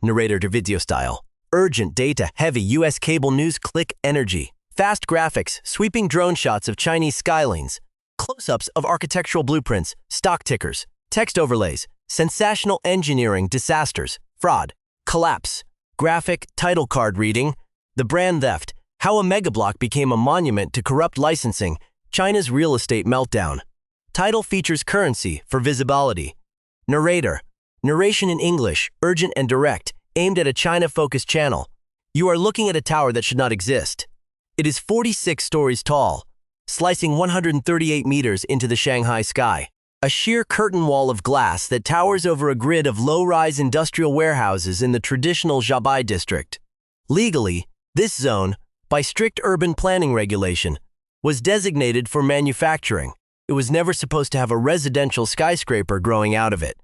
narrator to video style. Urgent data, heavy US cable news, click energy. Fast graphics, sweeping drone shots of Chinese skylines. Close-ups of architectural blueprints, stock tickers, text overlays, sensational engineering, disasters, fraud, collapse. Graphic, title card reading, The Brand Theft, How a Megablock Became a Monument to Corrupt Licensing, China's Real Estate Meltdown. Title features currency for visibility. Narrator, narration in English, urgent and direct, aimed at a China-focused channel. You are looking at a tower that should not exist. It is 46 stories tall, slicing 138 meters into the Shanghai sky. A sheer curtain wall of glass that towers over a grid of low-rise industrial warehouses in the traditional Zhabai district. Legally, this zone, by strict urban planning regulation, was designated for manufacturing. It was never supposed to have a residential skyscraper growing out of it.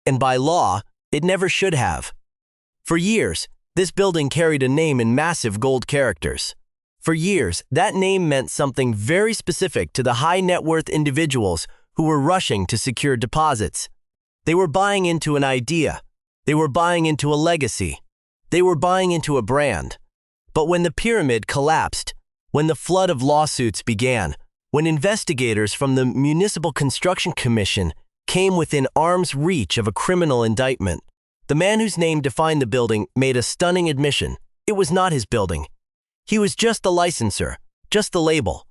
And by law, it never should have. For years, this building carried a name in massive gold characters. For years, that name meant something very specific to the high-net-worth individuals who were rushing to secure deposits. They were buying into an idea. They were buying into a legacy. They were buying into a brand. But when the pyramid collapsed, when the flood of lawsuits began, when investigators from the Municipal Construction Commission came within arm's reach of a criminal indictment, the man whose name defined the building made a stunning admission. It was not his building. He was just the licensor, just the label,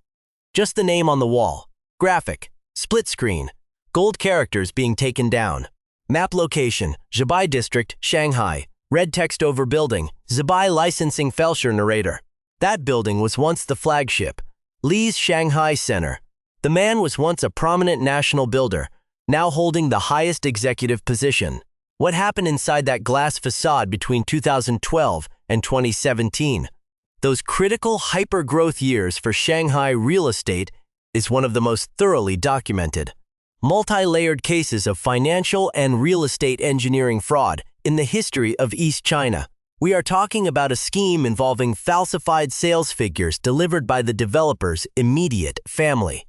just the name on the wall. Graphic, split screen, gold characters being taken down. Map location, Zhabai District, Shanghai. Red text over building, Zhabai Licensing Felsher narrator. That building was once the flagship, Lee's Shanghai Center. The man was once a prominent national builder, now holding the highest executive position. What happened inside that glass facade between 2012 and 2017? Those critical hyper-growth years for Shanghai real estate is one of the most thoroughly documented, multi-layered cases of financial and real estate engineering fraud in the history of East China. We are talking about a scheme involving falsified sales figures delivered by the developer's immediate family.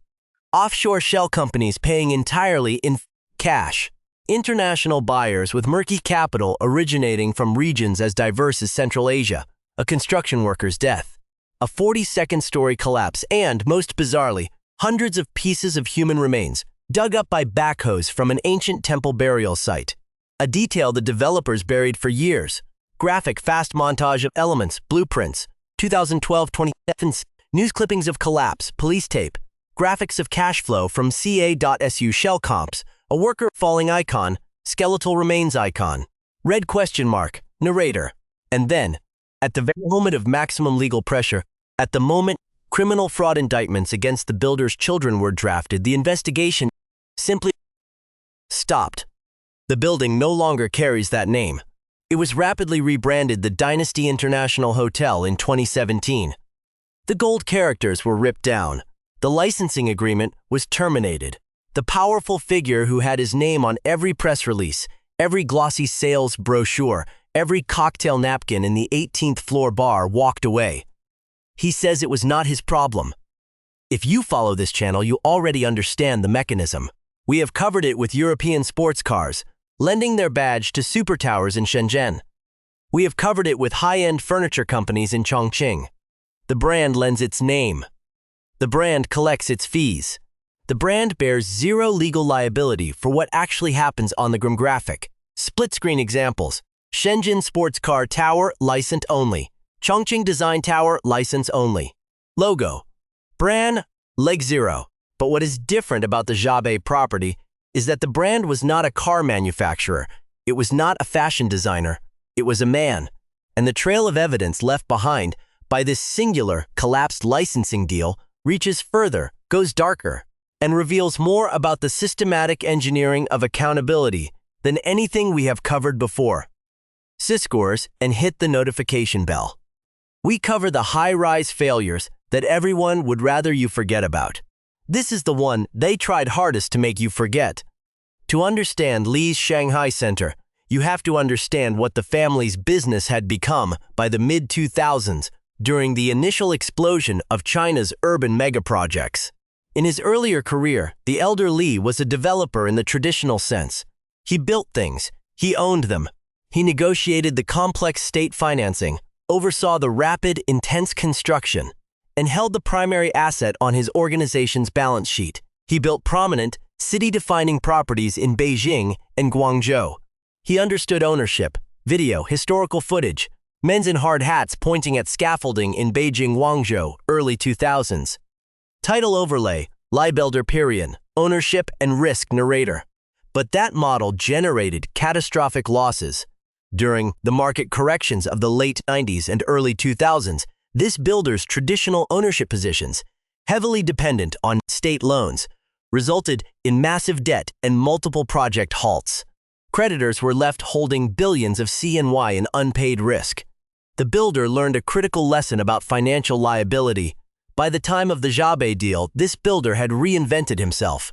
Offshore shell companies paying entirely in cash. International buyers with murky capital originating from regions as diverse as Central Asia. A construction worker's death. A 42nd-story collapse and, most bizarrely, hundreds of pieces of human remains dug up by backhoes from an ancient temple burial site. A detail the developers buried for years. Graphic fast montage of elements, blueprints, 2012-20 news clippings of collapse, police tape, graphics of cash flow from CA.SU shell comps, a worker falling icon, skeletal remains icon, red question mark, narrator. And then, at the very moment of maximum legal pressure, at the moment criminal fraud indictments against the builder's children were drafted, the investigation simply stopped. The building no longer carries that name. It was rapidly rebranded the Dynasty International Hotel in 2017. The gold characters were ripped down. The licensing agreement was terminated. The powerful figure who had his name on every press release, every glossy sales brochure, every cocktail napkin in the 18th floor bar walked away. He says it was not his problem. If you follow this channel, you already understand the mechanism. We have covered it with European sports cars, lending their badge to super towers in Shenzhen. We have covered it with high-end furniture companies in Chongqing. The brand lends its name. The brand collects its fees. The brand bears zero legal liability for what actually happens on the graphic. Split-screen examples. Shenzhen Sports Car Tower, licensed only. Chongqing Design Tower, license only. Logo. Brand, leg zero. But what is different about the Zhabai property is that the brand was not a car manufacturer. It was not a fashion designer. It was a man. And the trail of evidence left behind by this singular, collapsed licensing deal reaches further, goes darker, and reveals more about the systematic engineering of accountability than anything we have covered before. Subscribe and hit the notification bell. We cover the high-rise failures that everyone would rather you forget about. This is the one they tried hardest to make you forget. To understand Lee's Shanghai Center, you have to understand what the family's business had become by the mid-2000s during the initial explosion of China's urban megaprojects. In his earlier career, the elder Lee was a developer in the traditional sense. He built things, he owned them, He negotiated the complex state financing, oversaw the rapid, intense construction, and held the primary asset on his organization's balance sheet. He built prominent, city-defining properties in Beijing and Guangzhou. He understood ownership, video, historical footage, men's in hard hats pointing at scaffolding in Beijing, Guangzhou, early 2000s. Title overlay, Leihbilder, ownership and risk narrator. But that model generated catastrophic losses. During the market corrections of the late 90s and early 2000s, this builder's traditional ownership positions, heavily dependent on state loans, resulted in massive debt and multiple project halts. Creditors were left holding billions of CNY in unpaid risk. The builder learned a critical lesson about financial liability. By the time of the Xiaobei deal, this builder had reinvented himself.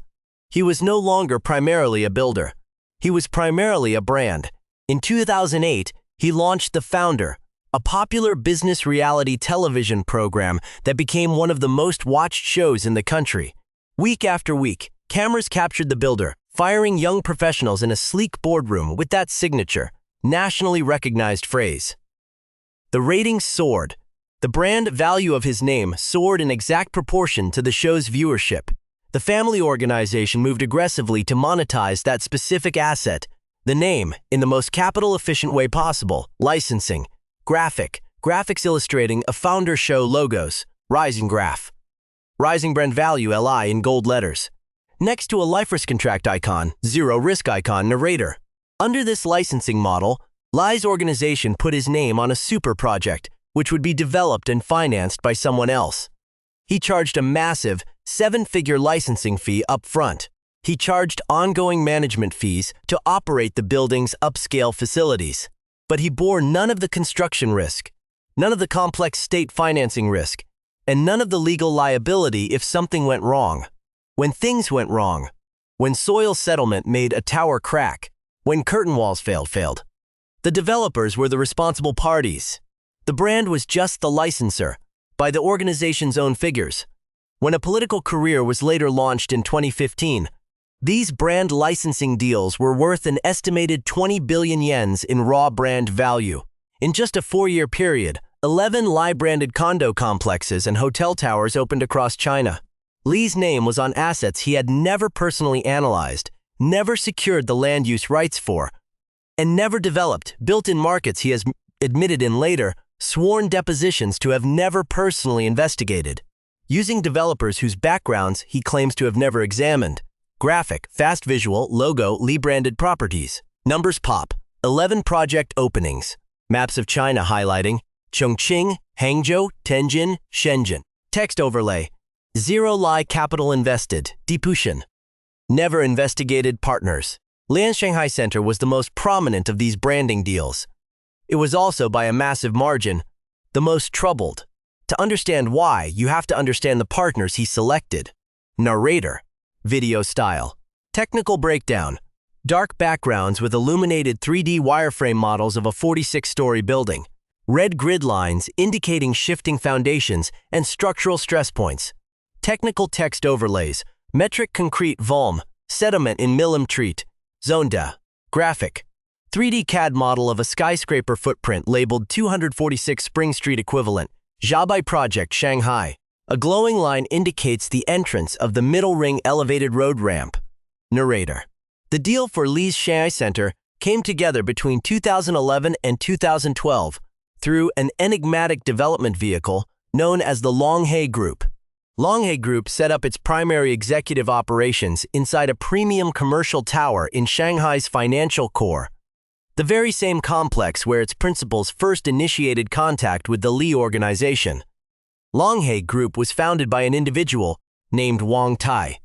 He was no longer primarily a builder. He was primarily a brand. In 2008, he launched The Founder, a popular business reality television program that became one of the most watched shows in the country. Week after week, cameras captured the builder, firing young professionals in a sleek boardroom with that signature, nationally recognized phrase. The ratings soared. The brand value of his name soared in exact proportion to the show's viewership. The family organization moved aggressively to monetize that specific asset, the name, in the most capital-efficient way possible: licensing, graphics illustrating a founder show logos, Rising Graph. Rising brand value LI in gold letters. Next to a life risk contract icon, zero risk icon narrator. Under this licensing model, Lai's organization put his name on a super project, which would be developed and financed by someone else. He charged a massive, 7-figure licensing fee up front. He charged ongoing management fees to operate the building's upscale facilities. But he bore none of the construction risk, none of the complex state financing risk, and none of the legal liability if something went wrong. When things went wrong, when soil settlement made a tower crack, when curtain walls failed. The developers were the responsible parties. The brand was just the licensor, by the organization's own figures. When a political career was later launched in 2015, these brand licensing deals were worth an estimated 20 billion yens in raw brand value. In just a 4-year period, 11 Lai-branded condo complexes and hotel towers opened across China. Li's name was on assets he had never personally analyzed, never secured the land use rights for, and never developed, built in markets he has admitted in later, sworn depositions to have never personally investigated. Using developers whose backgrounds he claims to have never examined. Graphic, fast visual, logo, Li-branded properties. Numbers pop. 11 project openings. Maps of China highlighting Chongqing, Hangzhou, Tianjin, Shenzhen. Text overlay. Zero Lai capital invested. Depution. Never investigated partners. Lian Shanghai Center was the most prominent of these branding deals. It was also, by a massive margin, the most troubled. To understand why, you have to understand the partners he selected. Narrator. Video style. Technical breakdown. Dark backgrounds with illuminated 3D wireframe models of a 46-story building. Red grid lines indicating shifting foundations and structural stress points. Technical text overlays. Metric concrete Volm. Sediment in Millimetreat. Zonda. Graphic. 3D CAD model of a skyscraper footprint labeled 246 Spring Street equivalent. Xiaobei Project, Shanghai. A glowing line indicates the entrance of the middle ring elevated road ramp. Narrator. The deal for Li's Shanghai Center came together between 2011 and 2012 through an enigmatic development vehicle known as the Longhe Group. Longhe Group set up its primary executive operations inside a premium commercial tower in Shanghai's financial core, the very same complex where its principals first initiated contact with the Li organization. Longhe Group was founded by an individual named Wang Tai,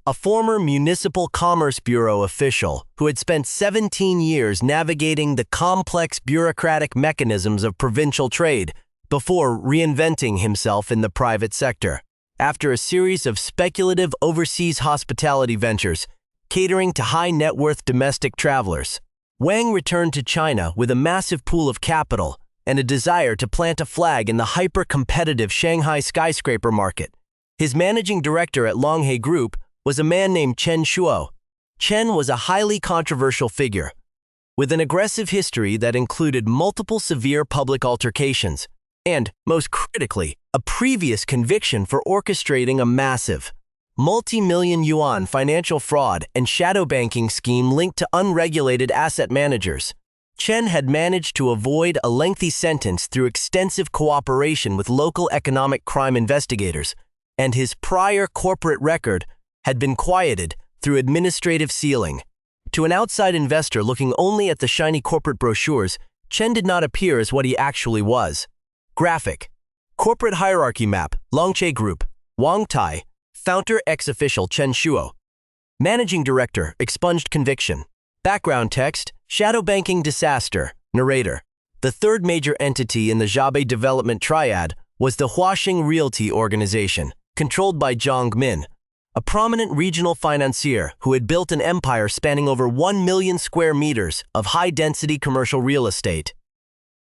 a former Municipal Commerce Bureau official who had spent 17 years navigating the complex bureaucratic mechanisms of provincial trade before reinventing himself in the private sector. After a series of speculative overseas hospitality ventures catering to high-net-worth domestic travelers, Wang returned to China with a massive pool of capital and a desire to plant a flag in the hyper-competitive Shanghai skyscraper market. His managing director at Longhe Group was a man named Chen Shuo. Chen was a highly controversial figure. with an aggressive history that included multiple severe public altercations and, most critically, a previous conviction for orchestrating a massive, multi-million yuan financial fraud and shadow banking scheme linked to unregulated asset managers. Chen had managed to avoid a lengthy sentence through extensive cooperation with local economic crime investigators, and his prior corporate record had been quieted through administrative sealing. To an outside investor looking only at the shiny corporate brochures, Chen did not appear as what he actually was. Graphic. Corporate hierarchy map, Longche Group, Wang Tai, founder ex-official Chen Shuo. Managing Director, expunged conviction. Background text, shadow banking disaster, narrator. The third major entity in the Xiaobei development triad was the Huaxing Realty Organization, controlled by Zhang Min, a prominent regional financier who had built an empire spanning over 1 million square meters of high-density commercial real estate.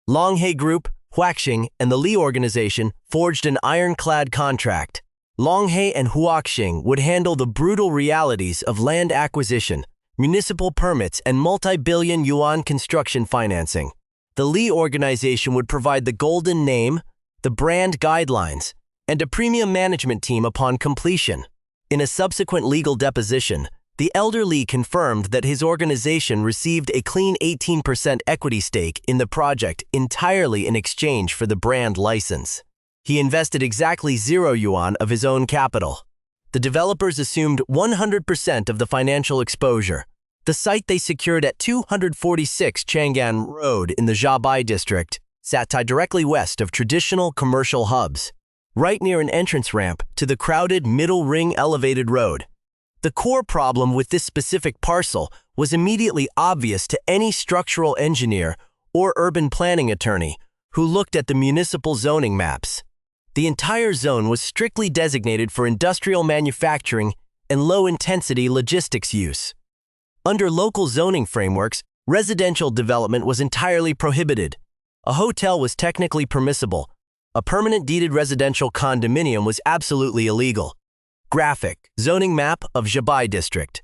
Longhe Group, Huaxing, and the Li Organization forged an ironclad contract. Longhe and Huaxing would handle the brutal realities of land acquisition, municipal permits, and multi-billion yuan construction financing. The Li Organization would provide the golden name, the brand guidelines, and a premium management team upon completion. In a subsequent legal deposition, the elder Li confirmed that his organization received a clean 18% equity stake in the project entirely in exchange for the brand license. He invested exactly 0 yuan of his own capital. The developers assumed 100% of the financial exposure. The site they secured at 246 Chang'an Road in the Xiaobei district sat directly west of traditional commercial hubs, right near an entrance ramp to the crowded Middle Ring elevated road. The core problem with this specific parcel was immediately obvious to any structural engineer or urban planning attorney who looked at the municipal zoning maps. The entire zone was strictly designated for industrial manufacturing and low-intensity logistics use. Under local zoning frameworks, residential development was entirely prohibited. A hotel was technically permissible. A permanent deeded residential condominium was absolutely illegal. Graphic, zoning map of Xiaobei district.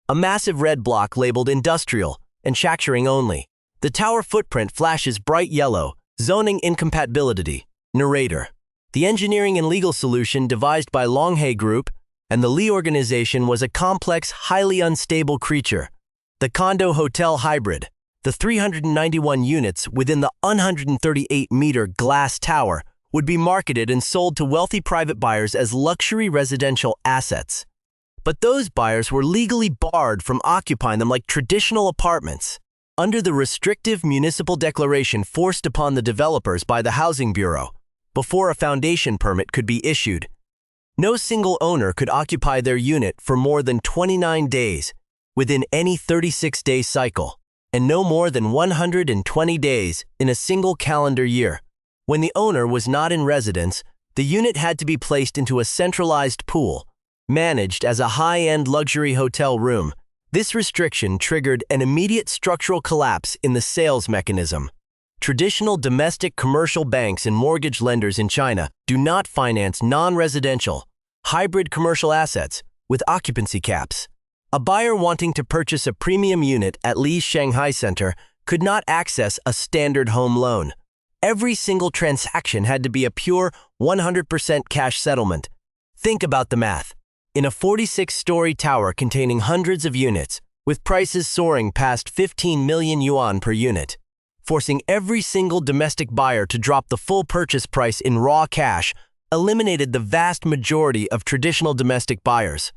A massive red block labeled industrial and manufacturing only. The tower footprint flashes bright yellow, zoning incompatibility. Narrator. The engineering and legal solution devised by Longhe Group and the Li Organization was a complex, highly unstable creature. The condo-hotel hybrid. The 391 units within the 138-meter glass tower would be marketed and sold to wealthy private buyers as luxury residential assets. But those buyers were legally barred from occupying them like traditional apartments, under the restrictive municipal declaration forced upon the developers by the Housing Bureau, before a foundation permit could be issued. No single owner could occupy their unit for more than 29 days within any 36-day cycle, and no more than 120 days in a single calendar year. When the owner was not in residence, the unit had to be placed into a centralized pool, managed as a high-end luxury hotel room. This restriction triggered an immediate structural collapse in the sales mechanism. Traditional domestic commercial banks and mortgage lenders in China do not finance non-residential, hybrid commercial assets with occupancy caps. A buyer wanting to purchase a premium unit at Li's Shanghai Center could not access a standard home loan. Every single transaction had to be a pure 100% cash settlement. Think about the math. In a 46-story tower containing hundreds of units, with prices soaring past 15 million yuan per unit, forcing every single domestic buyer to drop the full purchase price in raw cash eliminated the vast majority of traditional domestic buyers.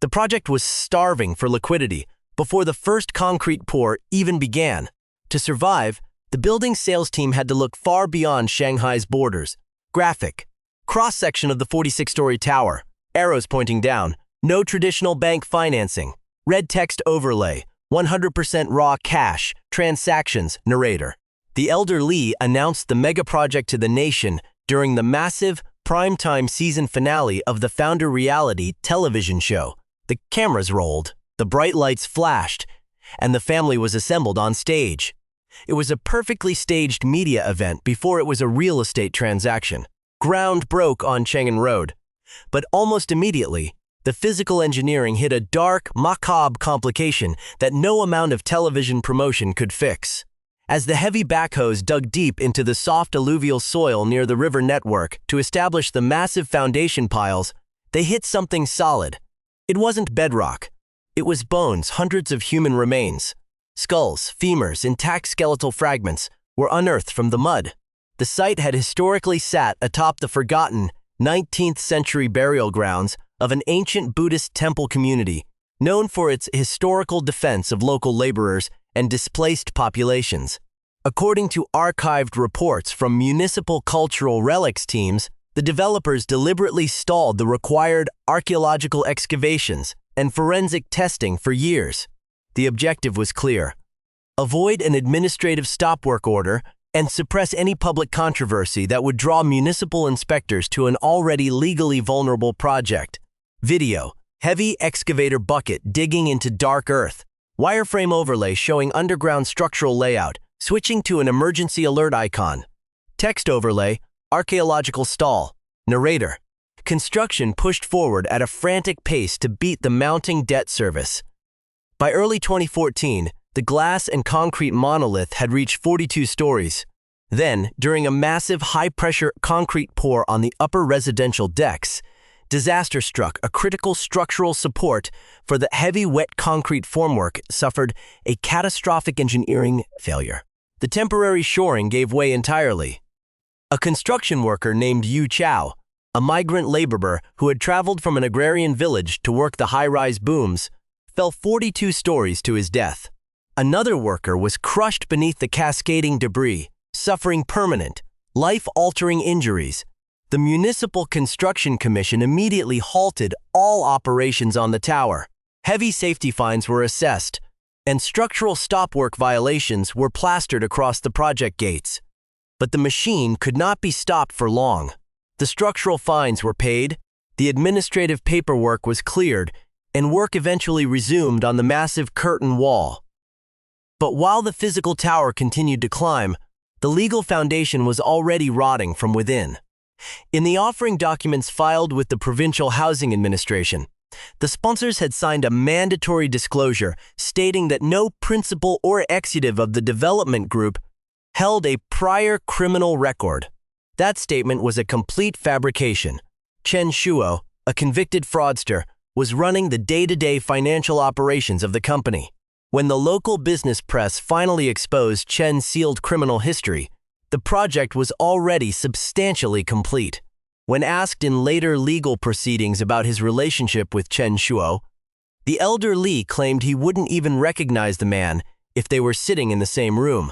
The project was starving for liquidity before the first concrete pour even began. To survive, the building sales team had to look far beyond Shanghai's borders. Graphic. Cross-section of the 46-story tower. Arrows pointing down. No traditional bank financing. Red text overlay. 100% raw cash. Transactions. Narrator. The elder Li announced the mega project to the nation during the massive primetime season finale of the Founder reality television show. The cameras rolled, the bright lights flashed, and the family was assembled on stage. It was a perfectly staged media event before it was a real estate transaction. Ground broke on Chang'an Road. But almost immediately, The physical engineering hit a dark, macabre complication that no amount of television promotion could fix. As the heavy backhoes dug deep into the soft alluvial soil near the river network to establish the massive foundation piles, they hit something solid. It wasn't bedrock. It was bones, hundreds of human remains. Skulls, femurs, intact skeletal fragments were unearthed from the mud. The site had historically sat atop the forgotten 19th-century burial grounds of an ancient Buddhist temple community, known for its historical defense of local laborers and displaced populations. According to archived reports from municipal cultural relics teams, the developers deliberately stalled the required archaeological excavations and forensic testing for years. The objective was clear: avoid an administrative stop-work order and suppress any public controversy that would draw municipal inspectors to an already legally vulnerable project. Video: heavy excavator bucket digging into dark earth. Wireframe overlay showing underground structural layout, switching to an emergency alert icon. Text overlay: archaeological stall. Narrator: construction pushed forward at a frantic pace to beat the mounting debt service. By early 2014, the glass and concrete monolith had reached 42 stories. Then, during a massive high-pressure concrete pour on the upper residential decks, disaster struck. A critical structural support for the heavy wet concrete formwork suffered a catastrophic engineering failure. The temporary shoring gave way entirely. A construction worker named Yu Chao, a migrant laborer who had traveled from an agrarian village to work the high-rise booms, fell 42 stories to his death. Another worker was crushed beneath the cascading debris, suffering permanent, life-altering injuries. The Municipal Construction Commission immediately halted all operations on the tower. Heavy safety fines were assessed, and structural stop-work violations were plastered across the project gates. But the machine could not be stopped for long. The structural fines were paid, the administrative paperwork was cleared, and work eventually resumed on the massive curtain wall. But while the physical tower continued to climb, the legal foundation was already rotting from within. In the offering documents filed with the Provincial Housing Administration, the sponsors had signed a mandatory disclosure stating that no principal or executive of the development group held a prior criminal record. That statement was a complete fabrication. Chen Shuo, a convicted fraudster, was running the day-to-day financial operations of the company. When the local business press finally exposed Chen's sealed criminal history, the project was already substantially complete. When asked in later legal proceedings about his relationship with Chen Shuo, the elder Li claimed he wouldn't even recognize the man if they were sitting in the same room.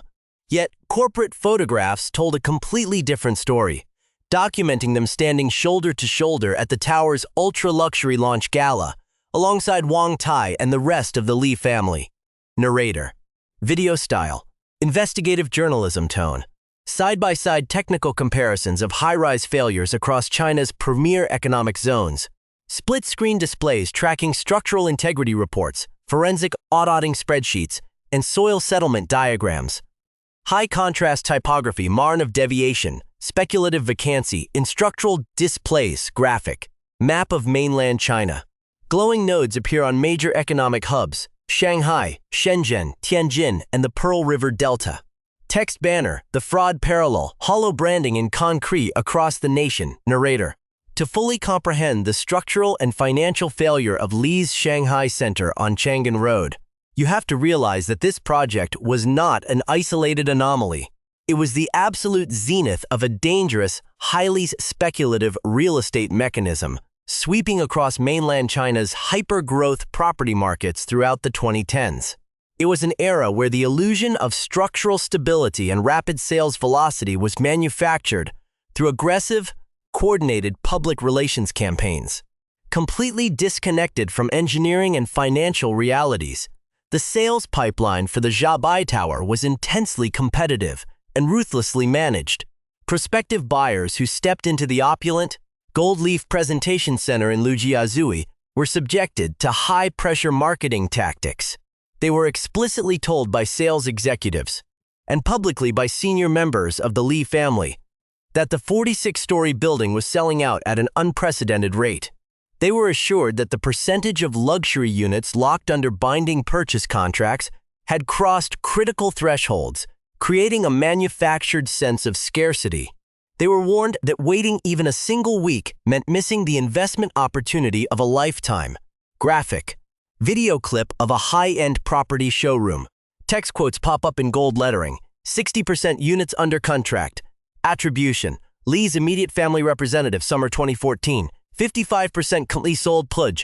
Yet, corporate photographs told a completely different story, documenting them standing shoulder to shoulder at the tower's ultra-luxury launch gala, alongside Wang Tai and the rest of the Li family. Narrator: video style, investigative journalism tone, side-by-side technical comparisons of high-rise failures across China's premier economic zones, split-screen displays tracking structural integrity reports, forensic auditing spreadsheets, and soil settlement diagrams. High-contrast typography, margin of deviation, speculative vacancy, in structural displays graphic, map of mainland China. Glowing nodes appear on major economic hubs: Shanghai, Shenzhen, Tianjin, and the Pearl River Delta. Text banner: the fraud parallel, hollow branding in concrete across the nation. Narrator: to fully comprehend the structural and financial failure of Li's Shanghai Center on Chang'an Road, you have to realize that this project was not an isolated anomaly. It was the absolute zenith of a dangerous, highly speculative real estate mechanism, sweeping across mainland China's hyper-growth property markets throughout the 2010s. It was an era where the illusion of structural stability and rapid sales velocity was manufactured through aggressive, coordinated public relations campaigns. Completely disconnected from engineering and financial realities, the sales pipeline for the Zhabai Tower was intensely competitive and ruthlessly managed. Prospective buyers who stepped into the opulent, Gold Leaf Presentation Center in Lujiazui were subjected to high-pressure marketing tactics. They were explicitly told by sales executives, and publicly by senior members of the Li family, that the 46-story building was selling out at an unprecedented rate. They were assured that the percentage of luxury units locked under binding purchase contracts had crossed critical thresholds, creating a manufactured sense of scarcity. They were warned that waiting even a single week meant missing the investment opportunity of a lifetime. Graphic. Video clip of a high-end property showroom. Text quotes pop up in gold lettering. 60% units under contract. Attribution. Lee's immediate family representative, summer 2014. 55% completely sold plug.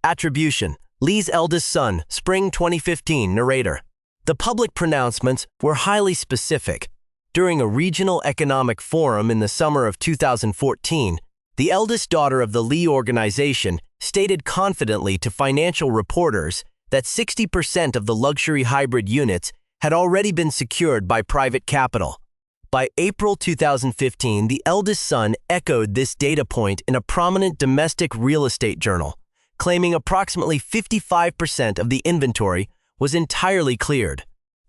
Attribution. Lee's eldest son, spring 2015, narrator. The public pronouncements were highly specific. During a regional economic forum in the summer of 2014, the eldest daughter of the Lee organization stated confidently to financial reporters that 60% of the luxury hybrid units had already been secured by private capital. By April 2015, the eldest son echoed this data point in a prominent domestic real estate journal, claiming approximately 55% of the inventory was entirely cleared.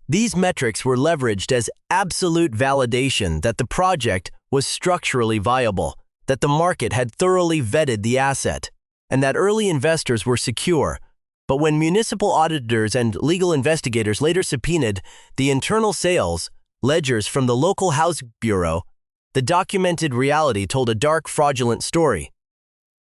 These metrics were leveraged as absolute validation that the project was structurally viable, that the market had thoroughly vetted the asset, and that early investors were secure. But when municipal auditors and legal investigators later subpoenaed the internal sales ledgers from the local housing bureau, the documented reality told a dark, fraudulent story.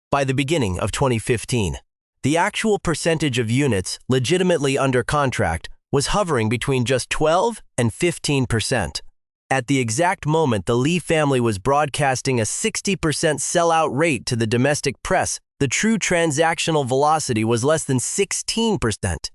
By the beginning of 2015, the actual percentage of units legitimately under contract was hovering between just 12 and 15%. At the exact moment the Lee family was broadcasting a 60% sellout rate to the domestic press, the true transactional velocity was less than 16%.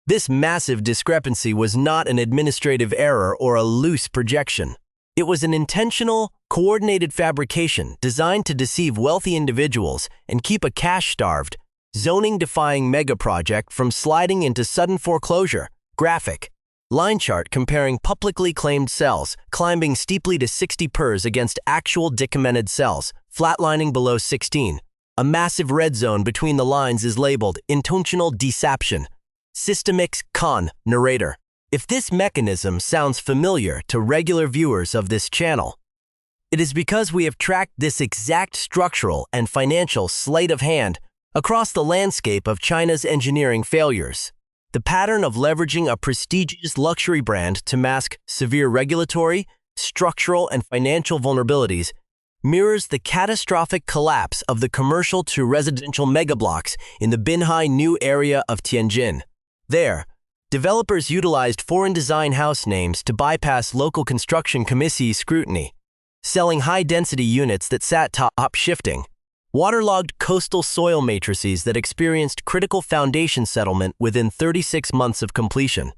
This massive discrepancy was not an administrative error or a loose projection. It was an intentional, coordinated fabrication designed to deceive wealthy individuals and keep a cash-starved, zoning-defying megaproject from sliding into sudden foreclosure. Graphic. Line chart comparing publicly claimed cells, climbing steeply to 60 PERS against actual documented cells, flatlining below 16. A massive red zone between the lines is labeled intentional deception. Systemics con, narrator. If this mechanism sounds familiar to regular viewers of this channel, it is because we have tracked this exact structural and financial sleight of hand across the landscape of China's engineering failures. The pattern of leveraging a prestigious luxury brand to mask severe regulatory, structural, and financial vulnerabilities mirrors the catastrophic collapse of the commercial to residential megablocks in the Binhai New area of Tianjin. There, developers utilized foreign design house names to bypass local construction committee scrutiny, selling high-density units that sat top shifting, waterlogged coastal soil matrices that experienced critical foundation settlement within 36 months of completion.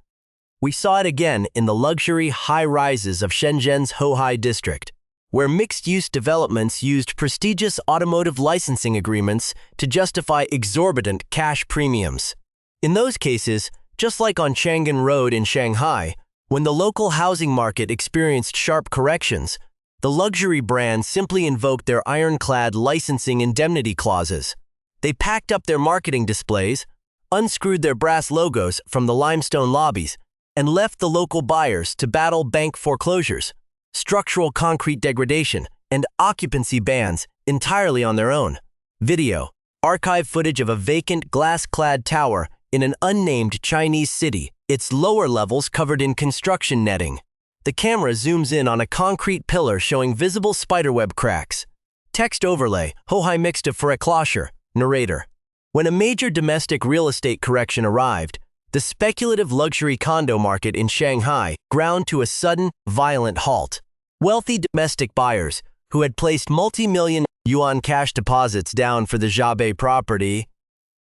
We saw it again in the luxury high-rises of Shenzhen'S Hohai district, where mixed-use developments used prestigious automotive licensing agreements to justify exorbitant cash premiums. In those cases, just like on Chang'an Road in Shanghai, when the local housing market experienced sharp corrections, the luxury brand simply invoked their ironclad licensing indemnity clauses. They packed up their marketing displays, unscrewed their brass logos from the limestone lobbies, and left the local buyers to battle bank foreclosures, structural concrete degradation, and occupancy bans entirely on their own. Video. Archive footage of a vacant glass-clad tower in an unnamed Chinese city, its lower levels covered in construction netting. The camera zooms in on a concrete pillar showing visible spiderweb cracks. Text overlay, Hohai mixed of foreclosure, narrator. When a major domestic real estate correction arrived, the speculative luxury condo market in Shanghai ground to a sudden, violent halt. Wealthy domestic buyers, who had placed multi-million yuan cash deposits down for the Xiaobei property,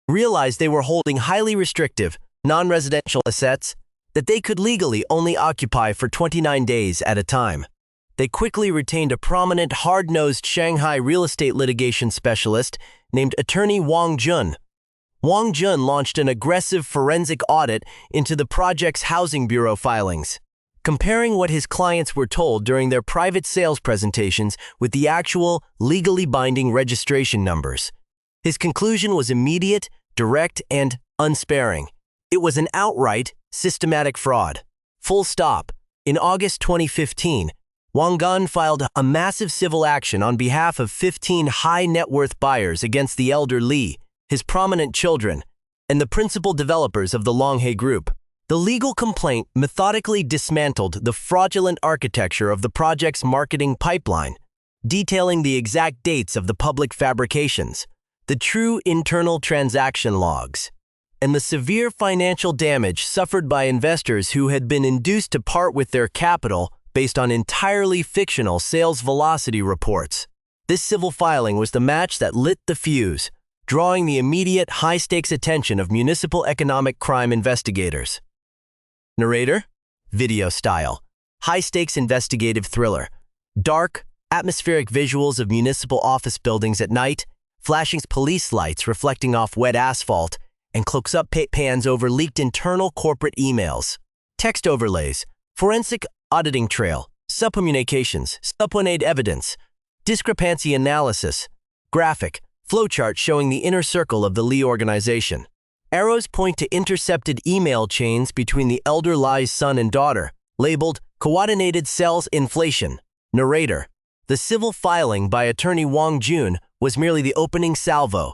realized they were holding highly restrictive, non-residential assets that they could legally only occupy for 29 days at a time. They quickly retained a prominent, hard-nosed Shanghai real estate litigation specialist named attorney Wang Jun. Wang Jun launched an aggressive forensic audit into the project's housing bureau filings, comparing what his clients were told during their private sales presentations with the actual, legally binding registration numbers. His conclusion was immediate, direct, and unsparing. It was an outright, systematic fraud. Full stop. In August 2015, Wang Gan filed a massive civil action on behalf of 15 high-net-worth buyers against the elder Li, his prominent children, and the principal developers of the Longhe Group. The legal complaint methodically dismantled the fraudulent architecture of the project's marketing pipeline, detailing the exact dates of the public fabrications, the true internal transaction logs, and the severe financial damage suffered by investors who had been induced to part with their capital based on entirely fictional sales velocity reports. This civil filing was the match that lit the fuse, drawing the immediate high-stakes attention of municipal economic crime investigators. Narrator? Video style. High-stakes investigative thriller. Dark, atmospheric visuals of municipal office buildings at night, flashing police lights reflecting off wet asphalt, and close-up pans over leaked internal corporate emails. Text overlays. Forensic auditing trail. Subcommunications. Subpoenaed evidence. Discrepancy analysis. Graphic. Flowchart showing the inner circle of the Lee organization. Arrows point to intercepted email chains between the elder Li's son and daughter, labeled Coordinated Sales Inflation. Narrator. The civil filing by attorney Wang Jun was merely the opening salvo.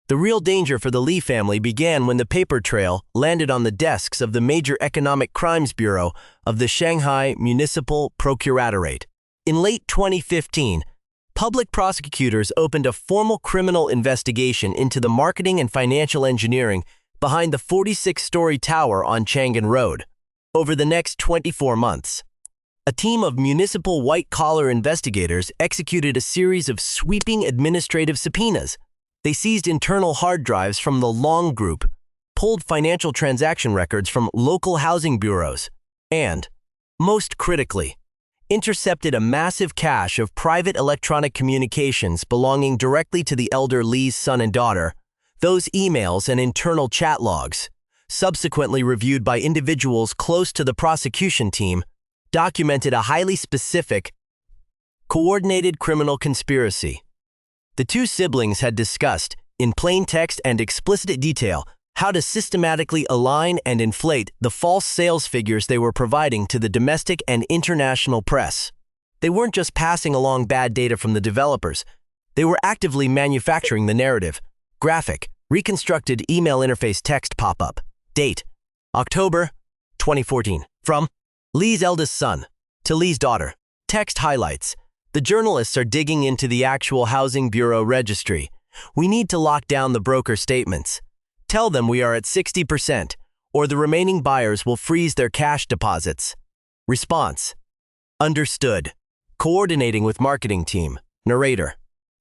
The real danger for the Lee family began when the paper trail landed on the desks of the major economic crimes bureau of the Shanghai Municipal Procuratorate. In late 2015, public prosecutors opened a formal criminal investigation into the marketing and financial engineering behind the 46-story tower on Chang'an Road. Over the next 24 months, a team of municipal white-collar investigators executed a series of sweeping administrative subpoenas. They seized internal hard drives from the Long Group, pulled financial transaction records from local housing bureaus, and, most critically, intercepted a massive cache of private electronic communications belonging directly to the elder Lee's son and daughter. Those emails and internal chat logs, subsequently reviewed by individuals close to the prosecution team, documented a highly specific, coordinated criminal conspiracy. The two siblings had discussed, in plain text and explicit detail, how to systematically align and inflate the false sales figures they were providing to the domestic and international press. They weren't just passing along bad data from the developers. They were actively manufacturing the narrative. Graphic, reconstructed email interface text pop-up. Date, October 2014. From Lee's eldest son to Lee's daughter. Text highlights. The journalists are digging into the actual Housing Bureau registry. We need to lock down the broker statements. Tell them we are at 60%, or the remaining buyers will freeze their cash deposits. Response. Understood. Coordinating with marketing team. Narrator.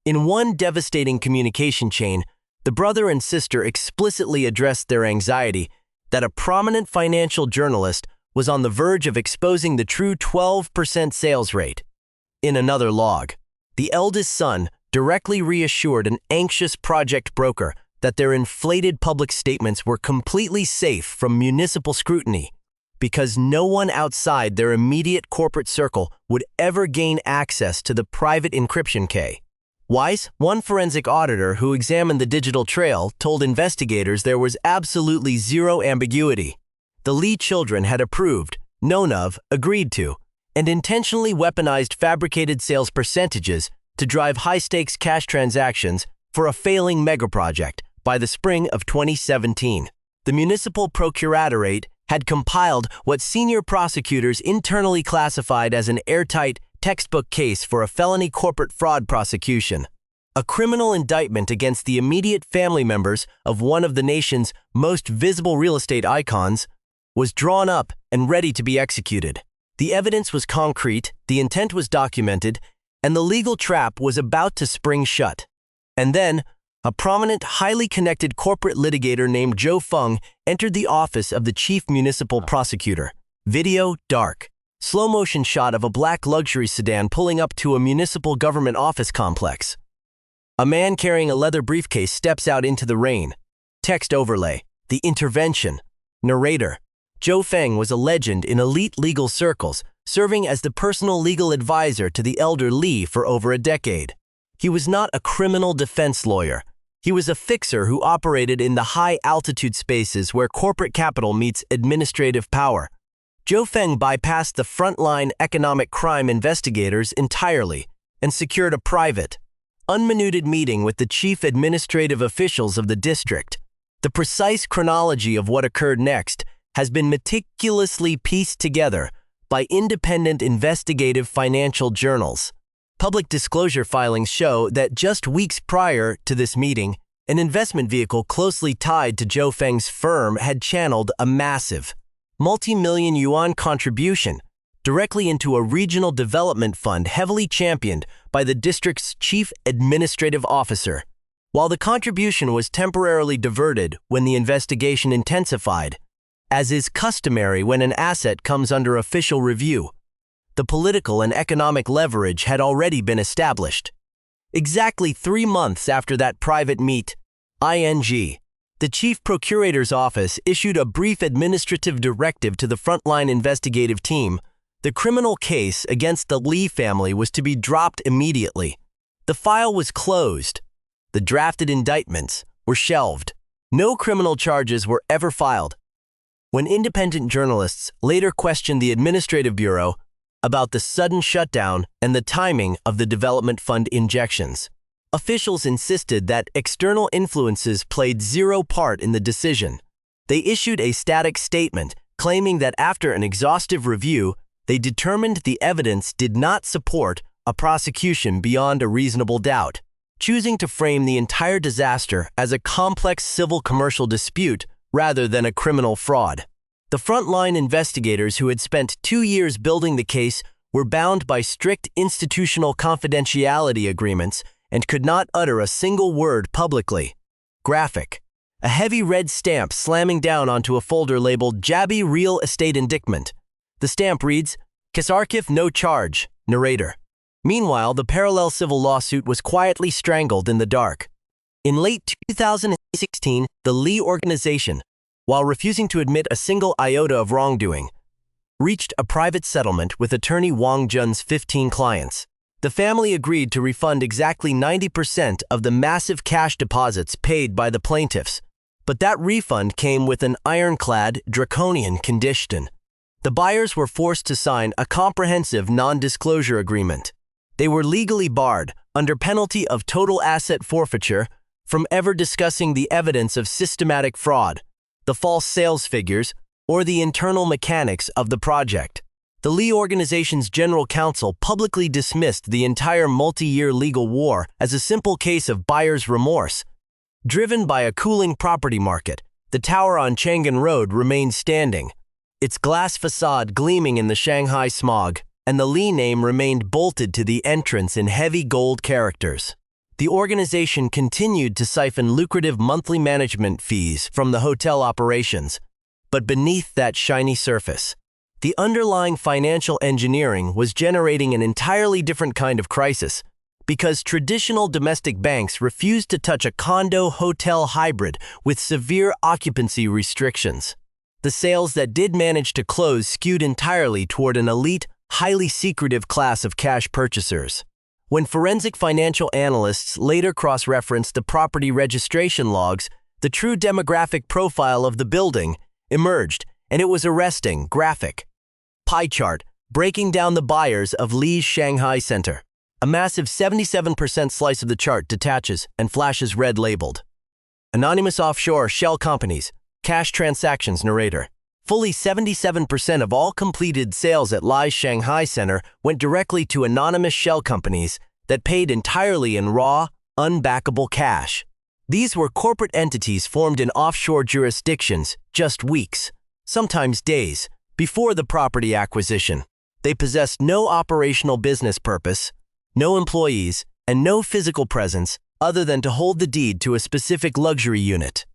In one devastating communication chain, the brother and sister explicitly addressed their anxiety that a prominent financial journalist was on the verge of exposing the true 12% sales rate. In another log, the eldest son directly reassured an anxious project broker that their inflated public statements were completely safe from municipal scrutiny because no one outside their immediate corporate circle would ever gain access to the private encryption key. Weiss, one forensic auditor who examined the digital trail, told investigators there was absolutely zero ambiguity. The Lee children had approved, known of, agreed to, and intentionally weaponized fabricated sales percentages to drive high-stakes cash transactions for a failing megaproject by the spring of 2017. The Municipal Procuratorate had compiled what senior prosecutors internally classified as an airtight textbook case for a felony corporate fraud prosecution. A criminal indictment against the immediate family members of one of the nation's most visible real estate icons was drawn up and ready to be executed. The evidence was concrete, the intent was documented, and the legal trap was about to spring shut. And then, a prominent, highly connected corporate litigator named Zhou Feng entered the office of the chief municipal prosecutor. Video dark. Slow-motion shot of a black luxury sedan pulling up to a municipal government office complex. A man carrying a leather briefcase steps out into the rain. Text overlay. The intervention. Narrator. Zhou Feng was a legend in elite legal circles, serving as the personal legal advisor to the elder Lee for over a decade. He was not a criminal defense lawyer. He was a fixer who operated in the high-altitude spaces where corporate capital meets administrative power. Zhou Feng bypassed the frontline economic crime investigators entirely and secured a private, unminuted meeting with the chief administrative officials of the district. The precise chronology of what occurred next has been meticulously pieced together by independent investigative financial journals. Public disclosure filings show that just weeks prior to this meeting, an investment vehicle closely tied to Zhou Feng's firm had channeled a massive, multi-million yuan contribution directly into a regional development fund heavily championed by the district's chief administrative officer. While the contribution was temporarily diverted when the investigation intensified, as is customary when an asset comes under official review, the political and economic leverage had already been established. Exactly 3 months after that private meet, the Chief Procurator's Office issued a brief administrative directive to the frontline investigative team. The criminal case against the Li family was to be dropped immediately. The file was closed. The drafted indictments were shelved. No criminal charges were ever filed. When independent journalists later questioned the Administrative Bureau about the sudden shutdown and the timing of the development fund injections, officials insisted that external influences played zero part in the decision. They issued a static statement claiming that after an exhaustive review, they determined the evidence did not support a prosecution beyond a reasonable doubt, choosing to frame the entire disaster as a complex civil-commercial dispute rather than a criminal fraud. The frontline investigators who had spent 2 years building the case were bound by strict institutional confidentiality agreements and could not utter a single word publicly. Graphic. A heavy red stamp slamming down onto a folder labeled Jabi Real Estate Indictment. The stamp reads, Kesarkif no charge, narrator. Meanwhile, the parallel civil lawsuit was quietly strangled in the dark. In late 2016, the Li organization, while refusing to admit a single iota of wrongdoing, reached a private settlement with attorney Wang Jun's 15 clients. The family agreed to refund exactly 90% of the massive cash deposits paid by the plaintiffs, but that refund came with an ironclad, draconian condition. The buyers were forced to sign a comprehensive non-disclosure agreement. They were legally barred, under penalty of total asset forfeiture, from ever discussing the evidence of systematic fraud, the false sales figures, or the internal mechanics of the project. The Li organization's general counsel publicly dismissed the entire multi-year legal war as a simple case of buyer's remorse. Driven by a cooling property market, the tower on Chang'an Road remained standing, its glass facade gleaming in the Shanghai smog, and the Li name remained bolted to the entrance in heavy gold characters. The organization continued to siphon lucrative monthly management fees from the hotel operations, but beneath that shiny surface, the underlying financial engineering was generating an entirely different kind of crisis, because traditional domestic banks refused to touch a condo-hotel hybrid with severe occupancy restrictions. The sales that did manage to close skewed entirely toward an elite, highly secretive class of cash purchasers. When forensic financial analysts later cross-referenced the property registration logs, the true demographic profile of the building emerged, and it was arresting, graphic. Pie chart, breaking down the buyers of Li's Shanghai Center. A massive 77% slice of the chart detaches and flashes red labeled. Anonymous offshore shell companies, cash transactions narrator. Fully 77% of all completed sales at Li's Shanghai Center went directly to anonymous shell companies that paid entirely in raw, unbackable cash. These were corporate entities formed in offshore jurisdictions just weeks, sometimes days, before the property acquisition. They possessed no operational business purpose, no employees, and no physical presence other than to hold the deed to a specific luxury unit.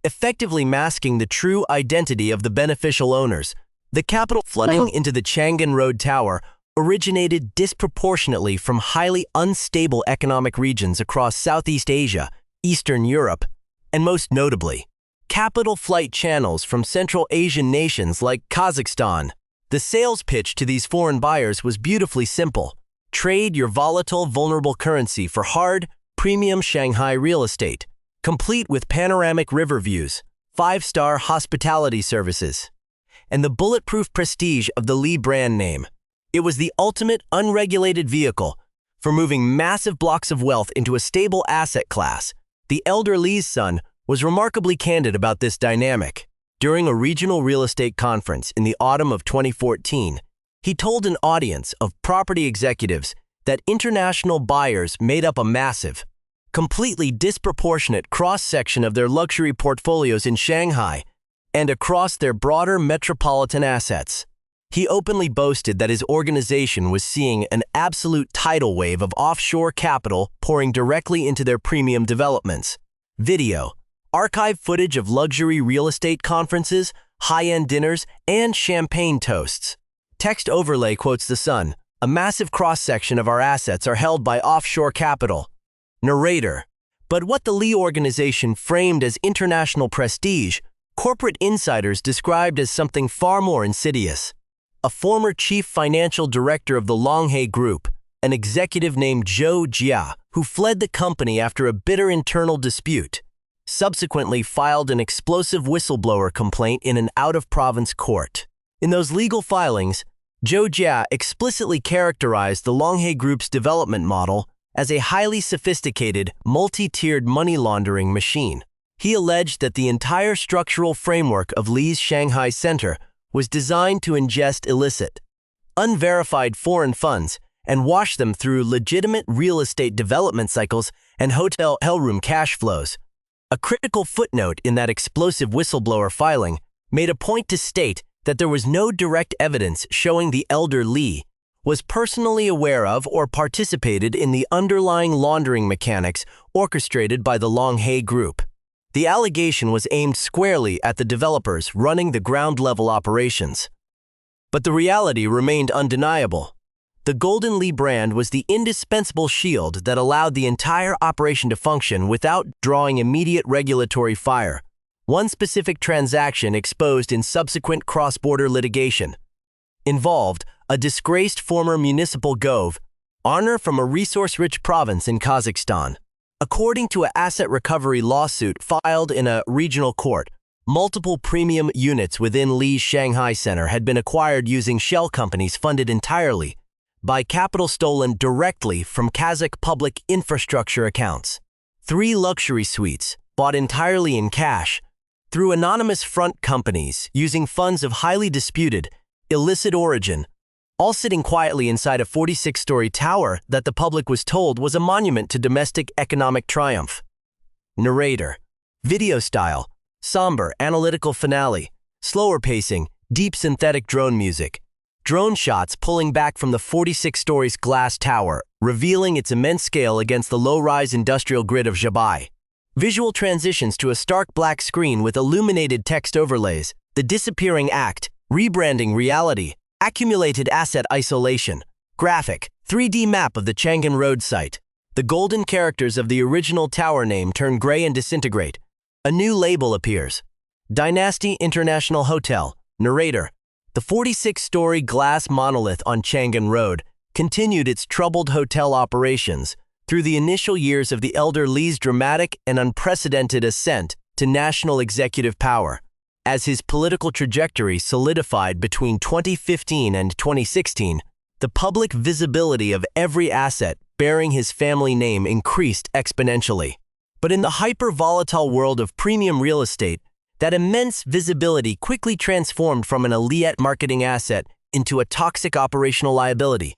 Effectively masking the true identity of the beneficial owners, the capital flooding into the Chang'an Road Tower originated disproportionately from highly unstable economic regions across Southeast Asia, Eastern Europe, and most notably, capital flight channels from Central Asian nations like Kazakhstan. The sales pitch to these foreign buyers was beautifully simple. Trade your volatile, vulnerable currency for hard, premium Shanghai real estate, complete with panoramic river views, 5-star hospitality services, and the bulletproof prestige of the Li brand name. It was the ultimate unregulated vehicle for moving massive blocks of wealth into a stable asset class. The elder Li's son was remarkably candid about this dynamic. During a regional real estate conference in the autumn of 2014, he told an audience of property executives that international buyers made up a massive, completely disproportionate cross-section of their luxury portfolios in Shanghai and across their broader metropolitan assets. He openly boasted that his organization was seeing an absolute tidal wave of offshore capital pouring directly into their premium developments. Video, archive footage of luxury real estate conferences, high-end dinners, and champagne toasts. Text overlay quotes the Sun. A massive cross-section of our assets are held by offshore capital. Narrator. But what the Li organization framed as international prestige, corporate insiders described as something far more insidious. A former chief financial director of the Longhai Group, an executive named Zhou Jia, who fled the company after a bitter internal dispute, subsequently filed an explosive whistleblower complaint in an out-of-province court. In those legal filings, Zhou Jia explicitly characterized the Longhai Group's development model as a highly sophisticated, multi-tiered money laundering machine. He alleged that the entire structural framework of Li's Shanghai Center was designed to ingest illicit, unverified foreign funds and wash them through legitimate real estate development cycles and hotel hellroom cash flows. A critical footnote in that explosive whistleblower filing made a point to state that there was no direct evidence showing the elder Li was personally aware of or participated in the underlying laundering mechanics orchestrated by the Longhai Group. The allegation was aimed squarely at the developers running the ground-level operations. But the reality remained undeniable. The Golden Li brand was the indispensable shield that allowed the entire operation to function without drawing immediate regulatory fire. One specific transaction exposed in subsequent cross-border litigation involved a disgraced former municipal gov, owner from a resource-rich province in Kazakhstan. According to an asset recovery lawsuit filed in a regional court, multiple premium units within Li's Shanghai Center had been acquired using shell companies funded entirely by capital stolen directly from Kazakh public infrastructure accounts. 3 luxury suites, bought entirely in cash, through anonymous front companies using funds of highly disputed, illicit origin, all sitting quietly inside a 46-story tower that the public was told was a monument to domestic economic triumph. Narrator. Video style. Somber, analytical finale. Slower pacing, deep synthetic drone music. Drone shots pulling back from the 46-story glass tower, revealing its immense scale against the low-rise industrial grid of Zhabai. Visual transitions to a stark black screen with illuminated text overlays. The disappearing act. Rebranding reality. Accumulated asset isolation. Graphic. 3D map of the Chang'an Road site. The golden characters of the original tower name turn gray and disintegrate. A new label appears. Dynasty International Hotel. Narrator. The 46-story glass monolith on Chang'an Road continued its troubled hotel operations through the initial years of the elder Li's dramatic and unprecedented ascent to national executive power. As his political trajectory solidified between 2015 and 2016, the public visibility of every asset bearing his family name increased exponentially. But in the hyper-volatile world of premium real estate, that immense visibility quickly transformed from an elite marketing asset into a toxic operational liability.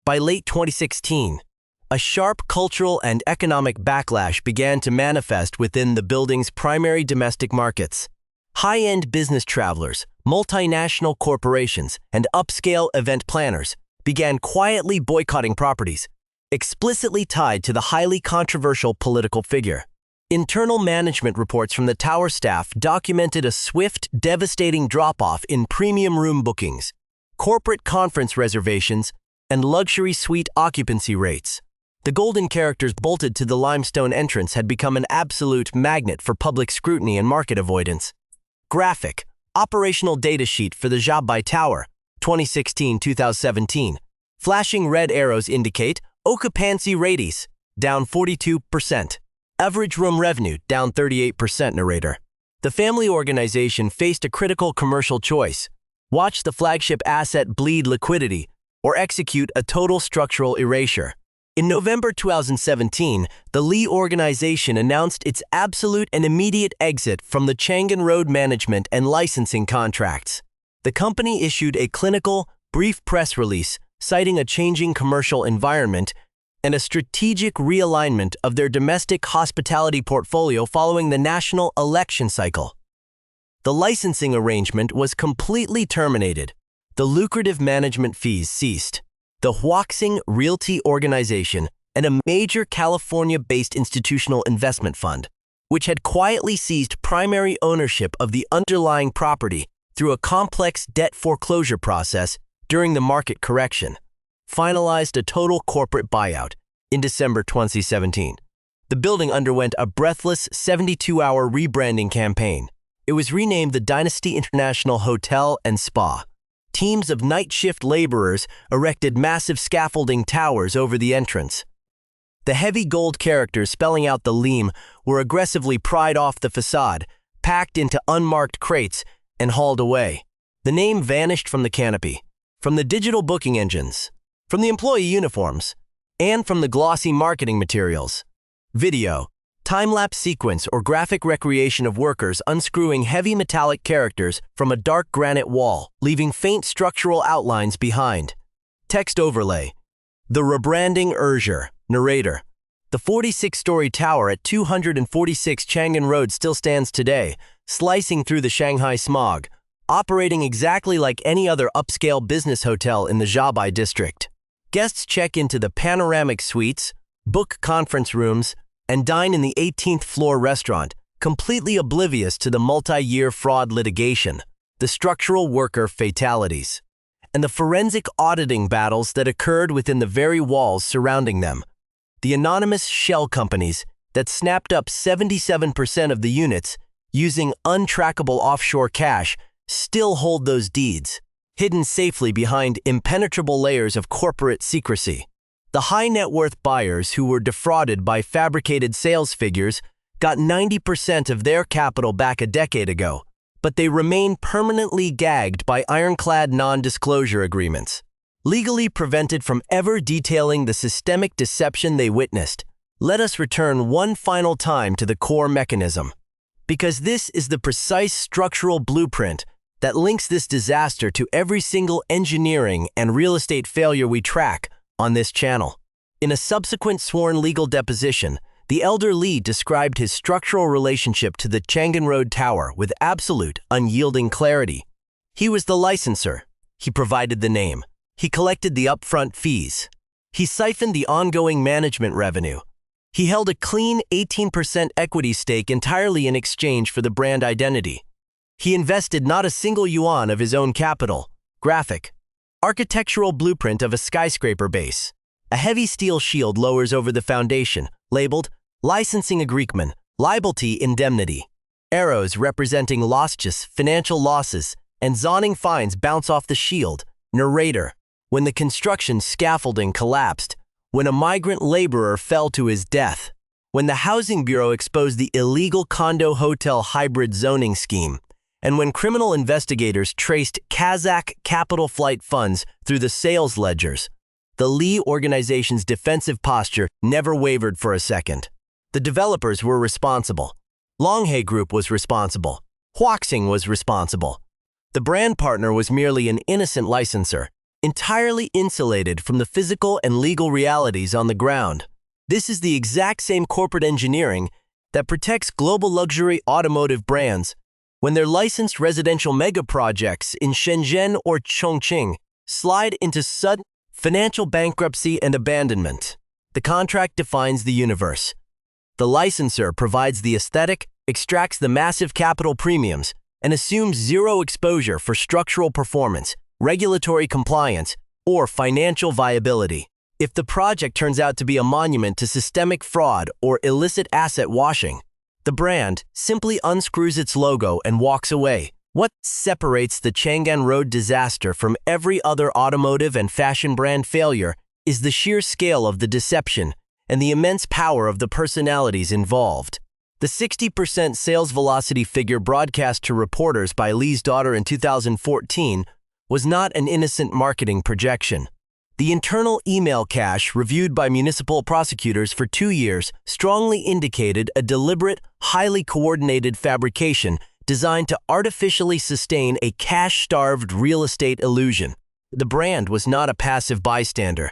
By late 2016, a sharp cultural and economic backlash began to manifest within the building's primary domestic markets. High-end business travelers, multinational corporations, and upscale event planners began quietly boycotting properties, explicitly tied to the highly controversial political figure. Internal management reports from the tower staff documented a swift, devastating drop-off in premium room bookings, corporate conference reservations, and luxury suite occupancy rates. The golden characters bolted to the limestone entrance had become an absolute magnet for public scrutiny and market avoidance. Graphic. Operational data sheet for the Zhabai Tower, 2016-2017. Flashing red arrows indicate occupancy rates, down 42%. Average room revenue, down 38%. Narrator. The family organization faced a critical commercial choice. Watch the flagship asset bleed liquidity or execute a total structural erasure. In November 2017, the Li organization announced its absolute and immediate exit from the Chang'an Road management and licensing contracts. The company issued a clinical, brief press release citing a changing commercial environment and a strategic realignment of their domestic hospitality portfolio following the national election cycle. The licensing arrangement was completely terminated. The lucrative management fees ceased. The Huaxing Realty Organization and a major California-based institutional investment fund, which had quietly seized primary ownership of the underlying property through a complex debt foreclosure process during the market correction, finalized a total corporate buyout in December 2017. The building underwent a breathless 72-hour rebranding campaign. It was renamed the Dynasty International Hotel and Spa. Teams of night shift laborers erected massive scaffolding towers over the entrance. The heavy gold characters spelling out the Lim were aggressively pried off the facade, packed into unmarked crates, and hauled away. The name vanished from the canopy, from the digital booking engines, from the employee uniforms, and from the glossy marketing materials. Video, time-lapse sequence, or graphic recreation of workers unscrewing heavy metallic characters from a dark granite wall, leaving faint structural outlines behind. Text overlay. The rebranding urgeur. Narrator. The 46-story tower at 246 Chang'an Road still stands today, slicing through the Shanghai smog, operating exactly like any other upscale business hotel in the Zhabai district. Guests check into the panoramic suites, book conference rooms, and dine in the 18th floor restaurant, completely oblivious to the multi-year fraud litigation, the structural worker fatalities, and the forensic auditing battles that occurred within the very walls surrounding them. The anonymous shell companies that snapped up 77% of the units using untrackable offshore cash still hold those deeds, hidden safely behind impenetrable layers of corporate secrecy. The high-net-worth buyers who were defrauded by fabricated sales figures got 90% of their capital back a decade ago, but they remain permanently gagged by ironclad non-disclosure agreements, legally prevented from ever detailing the systemic deception they witnessed. Let us return one final time to the core mechanism, because this is the precise structural blueprint that links this disaster to every single engineering and real estate failure we track on this channel. In a subsequent sworn legal deposition, the elder Li described his structural relationship to the Chang'an Road Tower with absolute, unyielding clarity. He was the licensor. He provided the name. He collected the upfront fees. He siphoned the ongoing management revenue. He held a clean 18% equity stake entirely in exchange for the brand identity. He invested not a single yuan of his own capital. Graphic. Architectural blueprint of a skyscraper base. A heavy steel shield lowers over the foundation, labeled Licensing Agreement, Liability Indemnity. Arrows representing losses, financial losses, and zoning fines bounce off the shield. Narrator. When the construction scaffolding collapsed. When a migrant laborer fell to his death. When the Housing Bureau exposed the illegal condo-hotel hybrid zoning scheme. And when criminal investigators traced Kazakh capital flight funds through the sales ledgers, the Li organization's defensive posture never wavered for a second. The developers were responsible. Longhe Group was responsible. Huaxing was responsible. The brand partner was merely an innocent licensor, entirely insulated from the physical and legal realities on the ground. This is the exact same corporate engineering that protects global luxury automotive brands when their licensed residential mega-projects in Shenzhen or Chongqing slide into sudden financial bankruptcy and abandonment. The contract defines the universe. The licensor provides the aesthetic, extracts the massive capital premiums, and assumes zero exposure for structural performance, regulatory compliance, or financial viability. If the project turns out to be a monument to systemic fraud or illicit asset washing, the brand simply unscrews its logo and walks away. What separates the Chang'an Road disaster from every other automotive and fashion brand failure is the sheer scale of the deception and the immense power of the personalities involved. The 60% sales velocity figure broadcast to reporters by Li's daughter in 2014 was not an innocent marketing projection. The internal email cache, reviewed by municipal prosecutors for 2 years, strongly indicated a deliberate, highly coordinated fabrication designed to artificially sustain a cash-starved real estate illusion. The brand was not a passive bystander.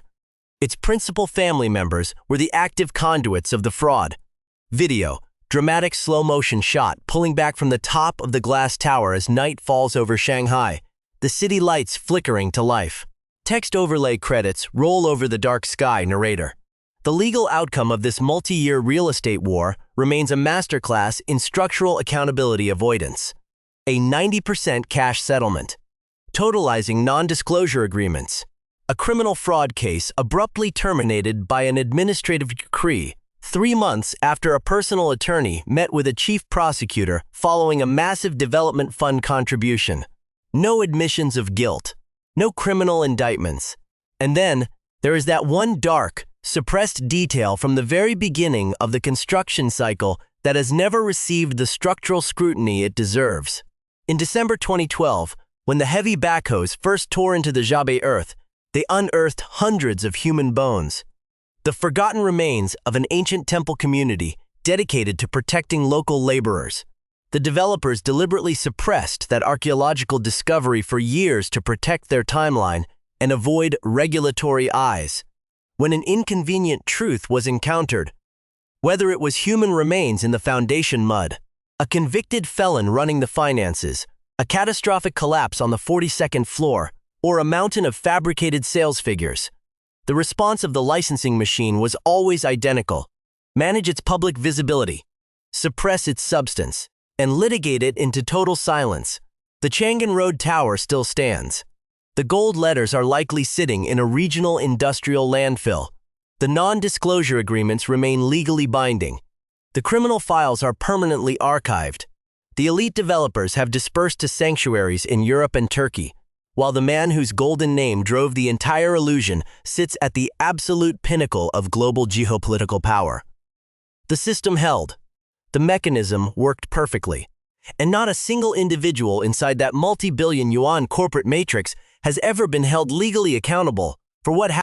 Its principal family members were the active conduits of the fraud. Video, dramatic slow-motion shot pulling back from the top of the glass tower as night falls over Shanghai, the city lights flickering to life. Text overlay credits roll over the dark sky narrator. The legal outcome of this multi-year real estate war remains a masterclass in structural accountability avoidance. A 90% cash settlement. Totalizing non-disclosure agreements. A criminal fraud case abruptly terminated by an administrative decree 3 months after a personal attorney met with a chief prosecutor following a massive development fund contribution. No admissions of guilt. No criminal indictments. And then, there is that one dark, suppressed detail from the very beginning of the construction cycle that has never received the structural scrutiny it deserves. In December 2012, when the heavy backhoes first tore into the Xiaobei earth, they unearthed hundreds of human bones. The forgotten remains of an ancient temple community dedicated to protecting local laborers. The developers deliberately suppressed that archaeological discovery for years to protect their timeline and avoid regulatory eyes. When an inconvenient truth was encountered, whether it was human remains in the foundation mud, a convicted felon running the finances, a catastrophic collapse on the 42nd floor, or a mountain of fabricated sales figures, the response of the licensing machine was always identical: manage its public visibility, suppress its substance, and litigate it into total silence. The Chang'an Road Tower still stands. The gold letters are likely sitting in a regional industrial landfill. The non-disclosure agreements remain legally binding. The criminal files are permanently archived. The elite developers have dispersed to sanctuaries in Europe and Turkey, while the man whose golden name drove the entire illusion sits at the absolute pinnacle of global geopolitical power. The system held. The mechanism worked perfectly, and not a single individual inside that multi-billion yuan corporate matrix has ever been held legally accountable for what happened.